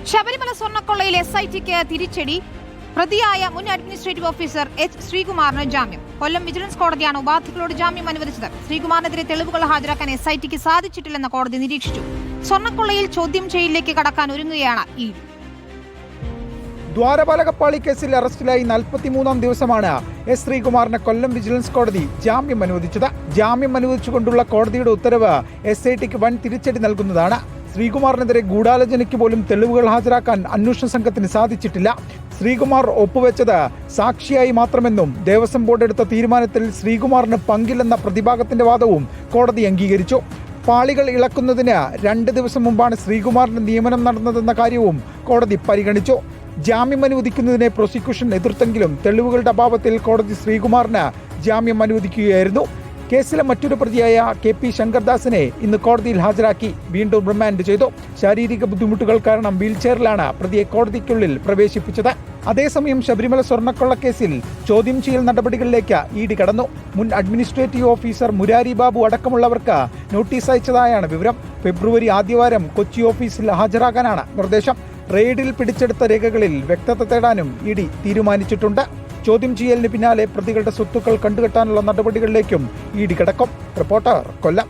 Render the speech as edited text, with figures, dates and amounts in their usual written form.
ശബരിമല സ്വർണ്ണക്കൊള്ളയിൽ SITക്ക് തിരിച്ചടി. പ്രതിയായ മുൻ അഡ്മിനിസ്ട്രേറ്റീവ് ഓഫീസർ H. ശ്രീകുമാറിന് ജാമ്യം. കൊല്ലം വിജിലൻസ് കോടതിയാണ് ഉപാധികളോട് ജാമ്യം അനുവദിച്ചത്. ശ്രീകുമാറിനെതിരെ തെളിവുകൾ ഹാജരാക്കാൻ SITക്ക് സാധിച്ചിട്ടില്ലെന്ന് കോടതി നിരീക്ഷിച്ചു. സ്വർണ്ണക്കൊള്ളയിൽ ചോദ്യം ചെയ്യലിലേക്ക് കടക്കാൻ ഒരുങ്ങുകയാണ് ഇ. ദ്വാരപാലകപ്പാളി കേസിൽ അറസ്റ്റിലായി 43-ാം ദിവസമാണ് S. ശ്രീകുമാറിന് കൊല്ലം വിജിലൻസ് കോടതി ജാമ്യം അനുവദിച്ചത്. ജാമ്യം അനുവദിച്ചുകൊണ്ടുള്ള കോടതിയുടെ ഉത്തരവ് SITക്ക് വൻ തിരിച്ചടി നൽകുന്നതാണ്. ശ്രീകുമാറിനെതിരെ ഗൂഢാലോചനയ്ക്ക് പോലും തെളിവുകൾ ഹാജരാക്കാൻ അന്വേഷണ സംഘത്തിന് സാധിച്ചിട്ടില്ല. ശ്രീകുമാർ ഒപ്പുവെച്ചത് സാക്ഷിയായി മാത്രമെന്നും ദേവസ്വം ബോർഡ് എടുത്ത തീരുമാനത്തിൽ ശ്രീകുമാറിന് പങ്കില്ലെന്ന പ്രതിഭാഗത്തിന്റെ വാദവും കോടതി അംഗീകരിച്ചു. പാളികൾ ഇളക്കുന്നതിന് 2 ദിവസം മുമ്പാണ് ശ്രീകുമാറിന്റെ നിയമനം നടന്നതെന്ന കാര്യവും കോടതി പരിഗണിച്ചു. ജാമ്യം അനുവദിക്കുന്നതിനെ പ്രോസിക്യൂഷൻ എതിർത്തെങ്കിലും തെളിവുകളുടെ അഭാവത്തിൽ കോടതി ശ്രീകുമാറിന് ജാമ്യം അനുവദിക്കുകയായിരുന്നു. കേസിലെ മറ്റൊരു പ്രതിയായ KP ശങ്കർദാസിനെ ഇന്ന് കോടതിയിൽ ഹാജരാക്കി വീണ്ടും റിമാൻഡ് ചെയ്തു. ശാരീരിക ബുദ്ധിമുട്ടുകൾ കാരണം വീൽചെയറിലാണ് പ്രതിയെ കോടതിക്കുള്ളിൽ പ്രവേശിപ്പിച്ചത്. അതേസമയം ശബരിമല സ്വർണ്ണക്കൊള്ളക്കേസിൽ ചോദ്യം ചെയ്യൽ നടപടികളിലേക്ക് ED കടന്നു. മുൻ അഡ്മിനിസ്ട്രേറ്റീവ് ഓഫീസർ മുരാരി ബാബു അടക്കമുള്ളവർക്ക് നോട്ടീസ് അയച്ചതായാണ് വിവരം. ഫെബ്രുവരി ആദ്യവാരം കൊച്ചി ഓഫീസിൽ ഹാജരാകാനാണ് നിർദ്ദേശം. റെയ്ഡിൽ പിടിച്ചെടുത്ത രേഖകളിൽ വ്യക്തത തേടാനും ED തീരുമാനിച്ചിട്ടുണ്ട്. ചോദ്യം ചെയ്യലിന് പിന്നാലെ പ്രതികളുടെ സ്വത്തുക്കൾ കണ്ടുകെട്ടാനുള്ള നടപടികളിലേക്കും ED കടക്കും. റിപ്പോർട്ടർ, കൊല്ലം.